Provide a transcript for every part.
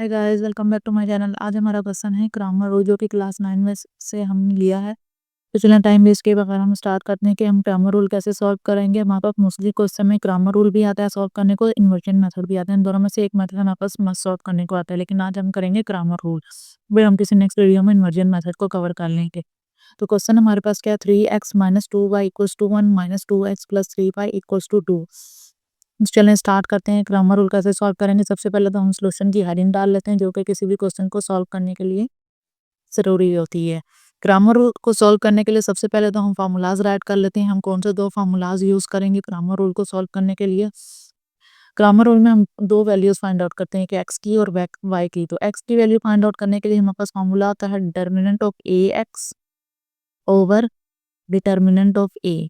Hi guys, welcome back to my channel. आज हमारा question है ग्रामर रूल, जो कि क्लास 9 में से हमने लिया है। तो चलिए टाइम वेस्ट के बगैर हम स्टार्ट करते हैं कि हम ग्रामर रूल कैसे सॉल्व करेंगे। हमारे पास मोस्टली क्वेश्चन में ग्रामर रूल भी आता है सॉल्व करने को, इन्वर्जन मेथड भी आता है। इन दोनों में से एक मेथड हमारे पास मस्ट सॉल्व करने को आता है, लेकिन आज हम करेंगे ग्रामर रूल। फिर हम किसी नेक्स्ट वीडियो में इन्वर्जन मेथड को कवर कर लेंगे। तो क्वेश्चन हमारे पास क्या है, 3x minus 2y equals to 1 minus 2x plus 3y equals to 2। चलें स्टार्ट करते हैं। ग्रामर रूल कैसे सॉल्व करेंगे। सबसे पहले तो हम सॉल्यूशन की हेडिंग डाल लेते हैं, जो कि किसी भी क्वेश्चन को सॉल्व करने के लिए ज़रूरी होती है। ग्रामर रूल को सॉल्व करने के लिए सबसे पहले तो हम फार्मूलाज राइट कर लेते हैं। हम कौन से दो फार्मूलाज यूज़ करेंगे ग्रामर रूल को सॉल्व करने के लिए। ग्रामर रूल में हम दो वैल्यूज़ फाइंड आउट करते हैं, कि एक्स की और वाई की। तो एक्स की वैल्यू फाइंड आउट करने के लिए हमारे पास फार्मूला आता है determinant of A X over determinant of A,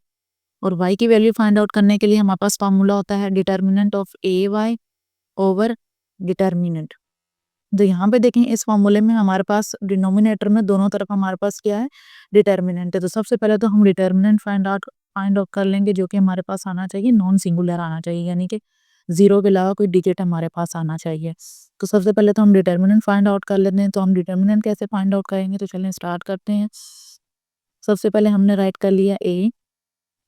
और y की वैल्यू फाइंड आउट करने के लिए हमारे पास फार्मूला होता है determinant of A Y over determinant. तो यहाँ पे देखें, इस फॉर्मूले में हमारे पास डिनोमिनेटर में दोनों तरफ हमारे पास क्या है, डिटर्मिनेंट है। तो सबसे पहले तो हम डिटर्मिनेंट फाइंड आउट कर लेंगे, जो कि हमारे पास आना चाहिए नॉन सिंगुलर आना चाहिए, यानी कि जीरो के अलावा कोई डिजिट हमारे पास आना चाहिए। तो सबसे पहले तो हम डिटर्मिनेंट फाइंड आउट कर लेते हैं। तो हम डिटर्मिनेंट कैसे फाइंड आउट करेंगे, तो चलें स्टार्ट करते हैं। सबसे पहले हमने राइट कर लिया ए।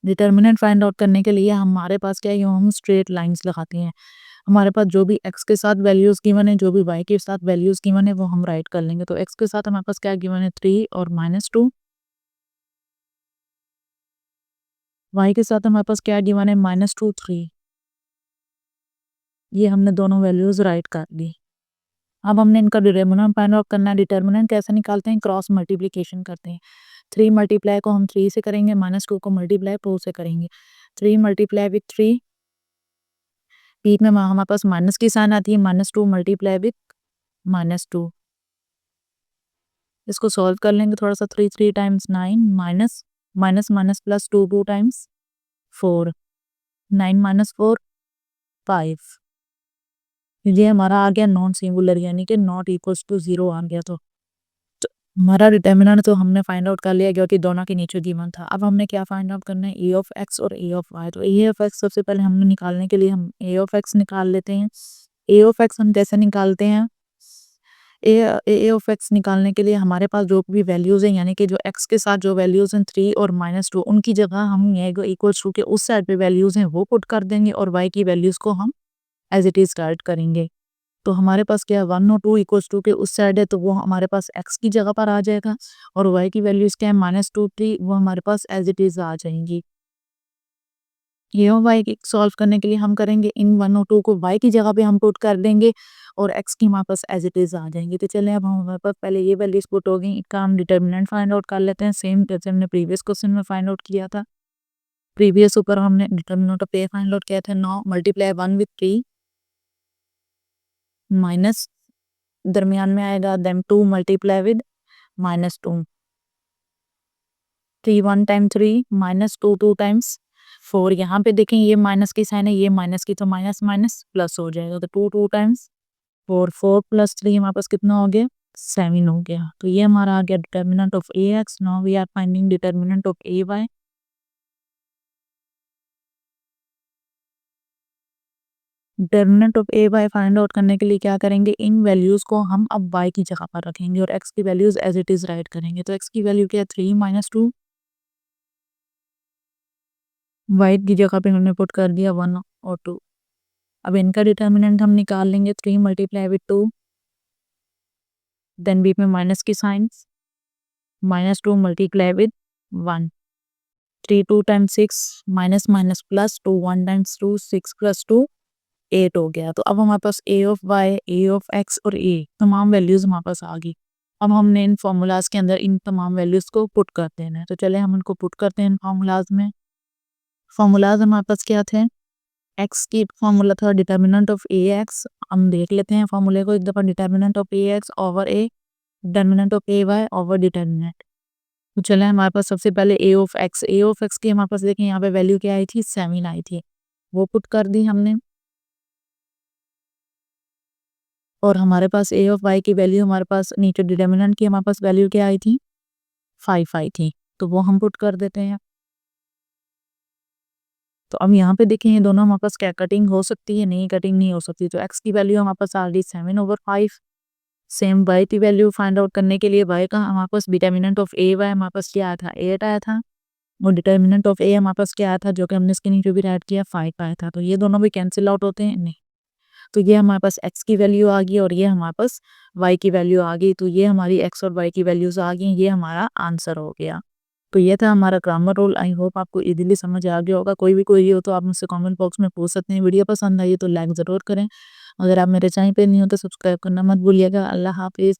डिटर्मिनेंट फाइंड आउट करने के लिए हमारे पास क्या है, हम स्ट्रेट लाइंस लगाते हैं। हमारे पास जो भी x के साथ वैल्यूज गिवन है, जो भी y के साथ वैल्यूज गिवन है, वो हम राइट कर लेंगे। तो x के साथ हमारे पास क्या गिवन है, 3 और -2। y के साथ हमारे पास क्या गिवन है, -2 3। ये हमने दोनों वैल्यूज राइट कर दी। अब हमने इनका डिटर्मिनेंट फाइंड आउट करना है। डिटर्मिनेंट कैसे निकालते हैं, क्रॉस मल्टीप्लीकेशन करते हैं। 3 मल्टीप्लाई को हम 3 से करेंगे, -2 को मल्टीप्लाई 2 से करेंगे। 3 मल्टीप्लाई विथ 3, बीच में हमारे पास माइनस की साइन आती है, -2 मल्टीप्लाई विथ -2। इसको सॉल्व कर लेंगे थोड़ा सा। 3 3 times 9, minus minus minus plus 2 2 times 4, 9 minus 4 5। ये हमारा आ गया नॉन सिंगुलर, यानी कि नॉट इक्वल्स टू 0 आ गया। तो हमारा डिटर्मिनेंट तो हमने फाइंड आउट कर लिया, क्योंकि दोनों के नीचे गिवन था। अब हमने क्या फाइंड आउट करना है, ए ऑफ एक्स और ए ऑफ वाई। तो ए ऑफ एक्स सबसे पहले हमने निकालने के लिए हम ए ऑफ एक्स निकाल लेते हैं। ए ऑफ एक्स हम कैसे निकालते हैं, ए ऑफ एक्स निकालने के लिए हमारे पास जो भी वैल्यूज़ हैं, यानी कि जो एक्स के साथ जो वैल्यूज़ हैं 3 और -2, उनकी जगह हम ये इक्वल्स टू के उस साइड पे वैल्यूज़ हैं वो पुट कर देंगे, और वाई की वैल्यूज़ को हम एज इट इज़ राइट करेंगे। तो हमारे पास क्या है, 1 और 2 इक्वल्स टू के उस साइड है, तो वो हमारे पास एक्स की जगह पर आ जाएगा, और वाई की वैल्यूज़ क्या है, -2 3, वो हमारे पास एज इट इज़ आ जाएंगी। ये और वाई की सॉल्व करने के लिए हम करेंगे, इन 1 और 2 को वाई की जगह पे हम पुट कर देंगे, और एक्स की हमारे पास एज इट इज़ आ जाएंगी। तो चलें, अब हमारे पास पहले ये वैल्यूज पुट हो गई, इनका हम डिटर्मिनेंट फाइंड आउट कर लेते हैं, सेम जैसे हमने प्रीवियस क्वेश्चन में फाइंड आउट किया था। प्रीवियस ऊपर हमने determinant of A find out किया था, 9 मल्टीप्लाई 1 विथ 3 माइनस दरमियान में आएगा, then 2 multiply with -2, 3 1 time 3 -2 2 times 4। यहाँ पे देखें, ये माइनस की साइन है, ये माइनस की, तो माइनस माइनस प्लस हो जाएगा। तो 2 2 टाइम्स 4, 4 प्लस 3 हमारे पास कितना हो गया, 7 हो गया। तो ये हमारा आ गया determinant of A X. Now we are finding determinant of A Y. Determinant of A Y find out करने के लिए क्या करेंगे, इन वैल्यूज को हम अब वाई की जगह पर रखेंगे, और एक्स की values as it is write करेंगे। तो एक्स की वैल्यू क्या है, 3 -2, वाई की जगह पे हमने पुट कर दिया 1 और 2। अब इनका डिटर्मिनेंट हम निकाल लेंगे, 3 मल्टीप्लाई विथ 2, देन बीच में माइनस की signs, -2 multiply with 1, 3 2 times 6, minus minus plus 2, 1 times 2, 6 plus 2 8 हो गया। तो अब हमारे पास A of Y, A of X और ए तमाम वैल्यूज हमारे पास आ गई। अब हमने इन फॉर्मूलाज के अंदर इन तमाम वैल्यूज को पुट कर देना है। तो चले हम इनको पुट करते हैं इन फॉर्मूलाज में। फॉर्मूलाज हमारे पास क्या थे, एक्स की फॉर्मूला था डिटर्मिनेंट ऑफ ए एक्स। हम देख लेते हैं फॉर्मूले को एक दफ़ा, determinant of A X over A, determinant of A Y over determinant. तो चले हमारे पास सबसे पहले ए ऑफ एक्स की हमारे पास देखें, यहाँ पे वैल्यू क्या आई थी, 7 आई थी, वो पुट कर दी हमने। और हमारे पास ए ऑफ वाई की वैल्यू, हमारे पास नीचे डिटर्मिनेंट की हमारे पास वैल्यू क्या आई थी, 5 आई थी, तो वो हम पुट कर देते हैं। तो अब यहाँ पे देखें, ये दोनों हमारे पास क्या कटिंग हो सकती है, नहीं कटिंग नहीं हो सकती। तो एक्स की वैल्यू हमारे पास आ गई 7/5, सेम y की वैल्यू फाइंड आउट करने के लिए y का हमारे पास डिटर्मिनेंट ऑफ ए वाई हमारे पास क्या आया था 8 आया था, और डिटर्मिनेंट ऑफ ए हमारे पास क्या आया था जो कि हमने इसके नीचे भी राइट किया 5 आया था। तो ये दोनों भी कैंसिल आउट होते हैं नहीं, तो ये हमारे पास x की वैल्यू आ गई और ये हमारे पास y की वैल्यू आ गई। तो ये हमारी x और y की वैल्यूज आ गई, ये हमारा आंसर हो गया। तो ये था हमारा ग्रामर रूल। आई होप आपको इजीली समझ आ गया होगा। कोई भी कोई हो तो आप मुझसे कमेंट बॉक्स में पूछ सकते हैं। वीडियो पसंद आई तो लाइक ज़रूर करें। अगर आप मेरे चैनल पे नहीं हो तो सब्सक्राइब करना मत भूलिएगा। अल्लाह हाफिज़।